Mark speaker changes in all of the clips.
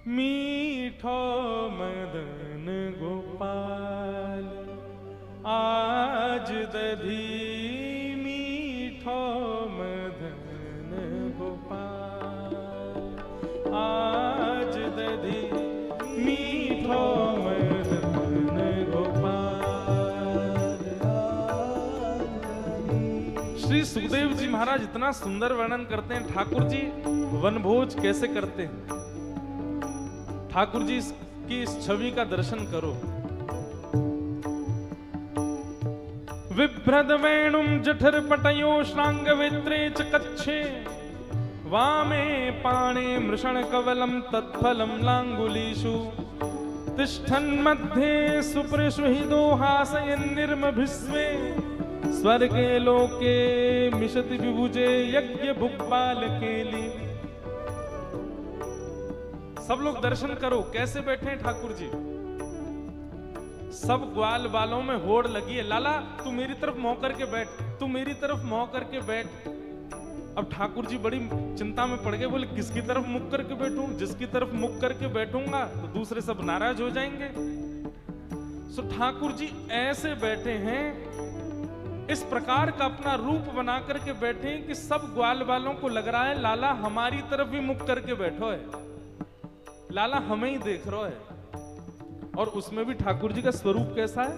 Speaker 1: मीठो मदन गोपाल आज दधी मीठो मदन गोपाल आज दधी मीठो मदन गोपाल। श्री सुखदेव जी महाराज इतना सुंदर वर्णन करते हैं ठाकुर जी वनभोज कैसे करते हैं। ठाकुर जी की इस छवि का दर्शन करो। विभ्रद वेणुम जठर पटयो श्रांग वित्रे च कच्छे वामे पाणे मृषण कवलम तत्फलम लांगुलीषु तिष्ठन् मध्ये सुप्रसुहितो हासयन् निर्मभिस्वे स्वर्गे लोके मिशति विभुजे यज्ञ भुक्पाल केली। सब लोग दर्शन करो कैसे बैठे हैं ठाकुर जी। सब ग्वाल बालों में होड़ लगी है, लाला तू मेरी तरफ मुंह करके बैठ, तू मेरी तरफ मुंह करके बैठ। अब ठाकुर जी बड़ी चिंता में पड़ गए, बोले किसकी तरफ मुख करके बैठूं? जिसकी तरफ मुख करके बैठूंगा तो दूसरे सब नाराज हो जाएंगे। सो ठाकुर जी ऐसे बैठे हैं, इस प्रकार का अपना रूप बना करके बैठे हैं कि सब ग्वाल बालों को लग रहा है लाला हमारी तरफ भी मुख करके बैठो है, लाला हमें ही देख रहा है। और उसमें भी ठाकुर जी का स्वरूप कैसा है।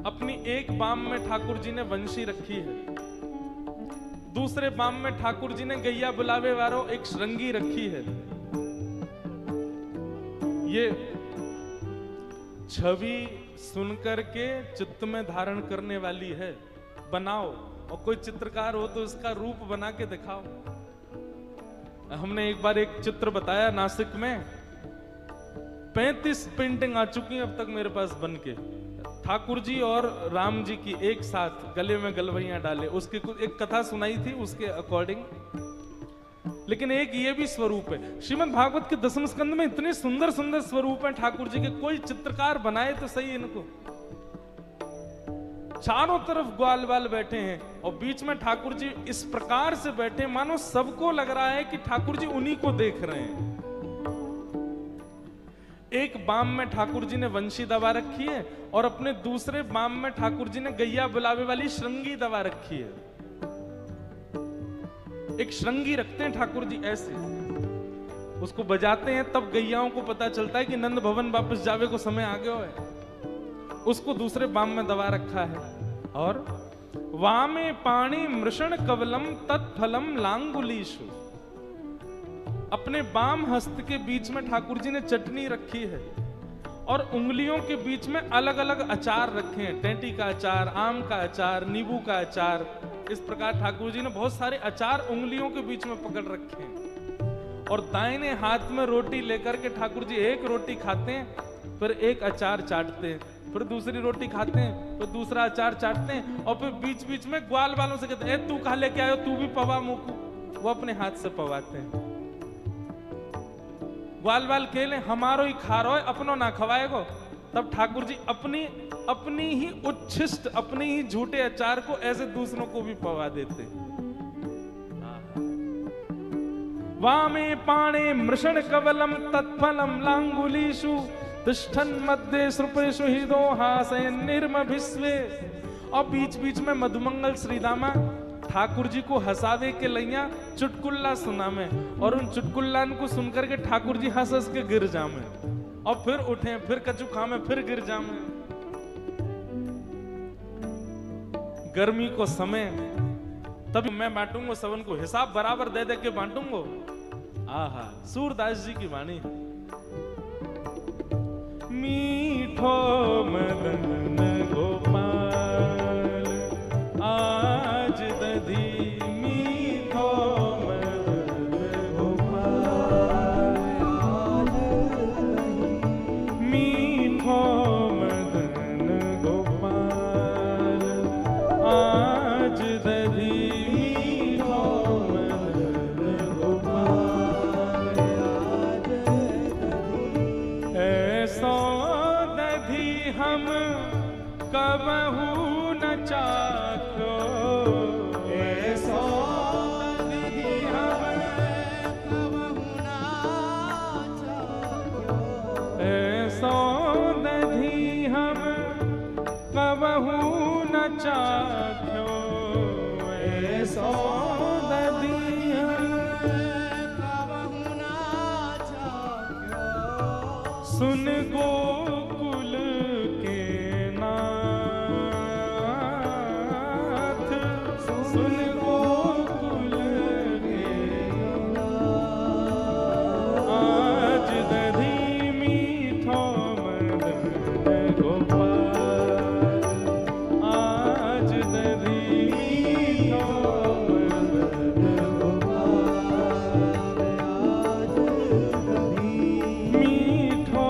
Speaker 1: अपनी एक बाम में ठाकुर जी ने वंशी रखी है, दूसरे बाम में ठाकुर जी ने गैया बुलावे वालों एक श्रृंगी रखी है। ये छवि सुनकर के चित्त में धारण करने वाली है। बनाओ, और कोई चित्रकार हो तो इसका रूप बना के दिखाओ। हमने एक बार एक चित्र बताया नासिक में, 35 पेंटिंग आ चुकी हैं अब तक मेरे पास बन के। ठाकुर जी और राम जी की एक साथ गले में गलवैयां डाले, उसकी कुछ एक कथा सुनाई थी उसके अकॉर्डिंग। लेकिन एक ये भी स्वरूप है। श्रीमद् भागवत के 10वें स्कंद में इतने सुंदर सुंदर स्वरूप हैं ठाकुर जी के, कोई चित्रकार बनाए तो सही इनको। चारों तरफ ग्वाल बाल बैठे हैं और बीच में ठाकुर जी इस प्रकार से बैठे मानो सबको लग रहा है कि ठाकुर जी उन्हीं को देख रहे हैं। एक बाम में ठाकुर जी ने वंशी दबा रखी है और अपने दूसरे बाम में ठाकुर जी ने गैया बुलावे वाली श्रृंगी दबा रखी है। एक श्रृंगी रखते हैं ठाकुर जी ऐसे, उसको बजाते हैं तब गैयाओं को पता चलता है कि नंद भवन वापस जावे को समय आ गया है। उसको दूसरे बाम में दबा रखा है। और वामे पाणी मृषण कवलम तत्फलम लांगुलीषु, अपने बाम हस्त के बीच में ठाकुर जी ने चटनी रखी है और उंगलियों के बीच में अलग अलग अचार रखे हैं। टेंटी का अचार, आम का अचार, नींबू का अचार। इस प्रकार ठाकुर जी ने बहुत सारे अचार उंगलियों के बीच में पकड़ रखे हैं। और दाहिने हाथ में रोटी लेकर के ठाकुर जी एक रोटी खाते हैं, फिर एक अचार चाटते हैं, फिर दूसरी रोटी खाते हैं, फिर दूसरा अचार चाटते हैं, और फिर बीच बीच में ग्वाल वालों से कहते हैं तू कहा लेके आयो, तू भी पवा मुकू। वो अपने हाथ से पवाते हैं। ग्वाल बाल खेले हमारो ही खा रहा है, अपनो ना खवाएगो। तब ठाकुर जी अपनी ही उच्छिष्ट, अपने ही झूठे अचार को ऐसे दूसरों को भी पवा देते। वामे पाणे मृषण कवलम तत्फलम लांगुलीषु तिष्ठन् मध्ये सृपेषु हिदो हासयन् निर्मभिस्वे। और बीच बीच में मधुमंगल श्रीदामा ठाकुर जी को हंसावे के लैया चुटकुल्ला सुना में, और उन चुटकुल्ला को सुनकर के ठाकुर जी हंस हंस के गिर जामे, और फिर उठे, फिर कचू खामे, फिर गिर जामे। गर्मी को समय तभी मैं बांटूंगा सबन को, हिसाब बराबर दे दे के बांटूंगा। आहा, सूरदास जी की वाणी। मीठो मदन गोपाल आज दधी मीठो मदन गोपाल मीठो मदन गोपाल आज दधी मीठो मदन गोपाल ऐसो दधी हम चाख्यो ऐसो दधियन
Speaker 2: कबहु ना चाख्यो
Speaker 1: सुन गोकुल के नाथ सुन गोकुल के आज दधी मीठो मदन गोपाल आज दधी मीठो मदन मीठो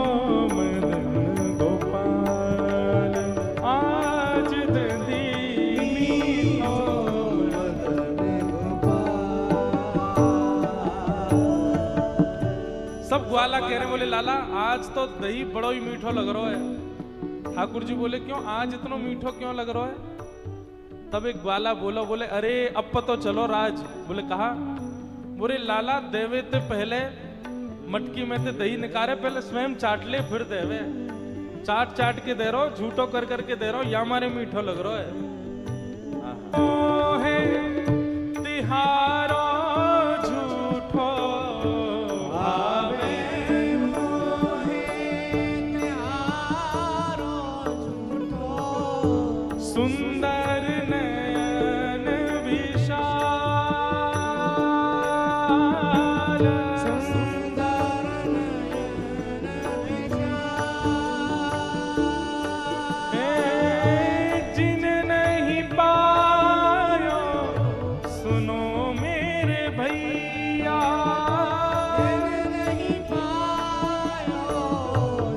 Speaker 1: मदन गोपाल आज दधी मीठो सब ग्वाला कह रहे बोले लाला आज तो दही बड़ो ही मीठो लग रहा है। ठाकुर जी बोले क्यों आज इतना मीठो क्यों लग रहा है? तब एक ग्वाला बोला बोले अरे अब तो चलो राज। बोले कहा? बोले लाला देवे ते पहले मटकी में ते दही निकारे पहले स्वयं चाट ले फिर देवे। चाट चाट के दे रहो झूठो कर करके दे रहो या हमारे मीठो लग रहा है। ओ है तिहारो झूठो
Speaker 2: आवे मोहे त्यारो झूठो
Speaker 1: सुंदर नयन विशाल
Speaker 2: सुंदर नयन विशाल
Speaker 1: जिन नहीं पायो सुनो मेरे भैया
Speaker 2: नहीं पायो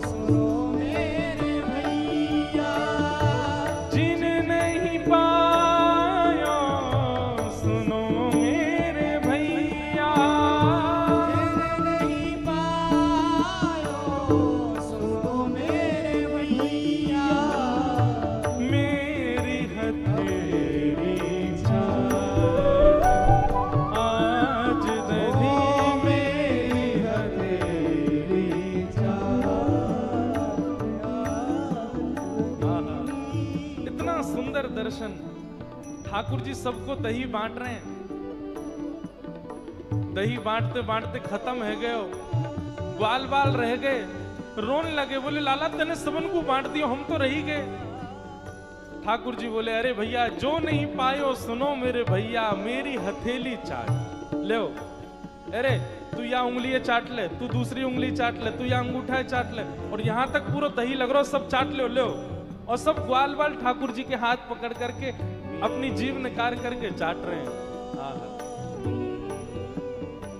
Speaker 2: सुनो मेरे भैया
Speaker 1: जिन नहीं पायो सुनो मेरे भैया
Speaker 2: नहीं पायो सुनो मेरे भैया
Speaker 1: मेरी हथेली आज दधी मेरी हथेली इतना सुंदर दर्शन। ठाकुर जी सबको दही बांट रहे हैं। दही बांटते बांटते खत्म है गए ग्वाल बाल रह गए रोने लगे। बोले लाला तने सबन को बांट दियो हम तो रही गए। ठाकुर जी बोले अरे भैया जो नहीं पायो सुनो मेरे भैया मेरी हथेली चाट ले। अरे तू या उंगली चाट ले तू दूसरी उंगली चाट ले तू या अंगूठा चाट ले और यहाँ तक पूरा दही लग रहा हो सब चाट ले और सब ग्वाल बाल ठाकुर जी के हाथ पकड़ करके अपनी जीभ निकाल करके चाट रहे हैं।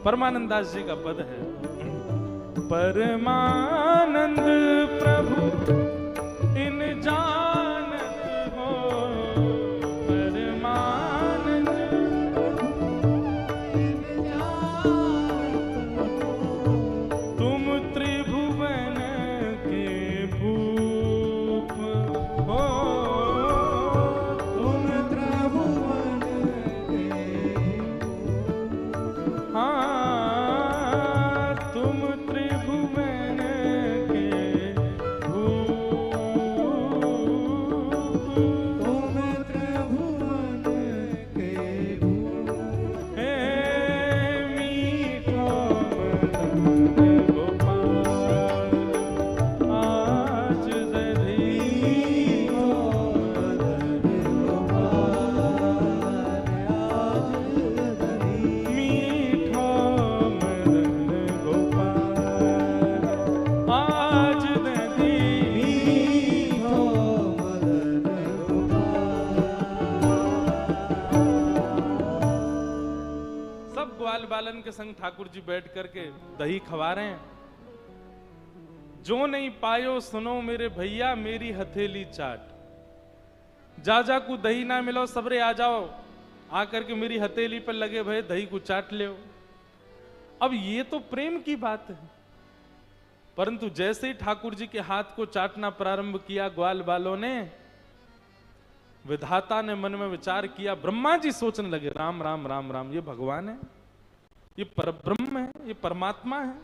Speaker 1: परमानंदास जी का पद है परमानंद प्रभु इन जानत हो परमानंद तुम त्रिभुवन के भूप हो
Speaker 2: तुम त्रिभुवन के
Speaker 1: हाँ तुम त्रिभुवन के भूप
Speaker 2: तुम त्रिभुवन के
Speaker 1: हे मीठो मदन गोपाल आज दधी मीठो मदन गोपाल आज दधी सब ग्वाल बालन के संग ठाकुर जी बैठ करके दही खवा रहे हैं। जो नहीं पायो सुनो मेरे भैया मेरी हथेली चाट। जा जा को दही ना मिलो सबरे आ जाओ आकर के मेरी हथेली पर लगे भय दही को चाट ले। अब ये तो प्रेम की बात है, परंतु जैसे ही ठाकुर जी के हाथ को चाटना प्रारंभ किया ग्वाल बालों ने, विधाता ने मन में विचार किया। ब्रह्मा जी सोचने लगे राम राम राम राम, ये भगवान है, ये परब्रह्म है, ये परमात्मा है।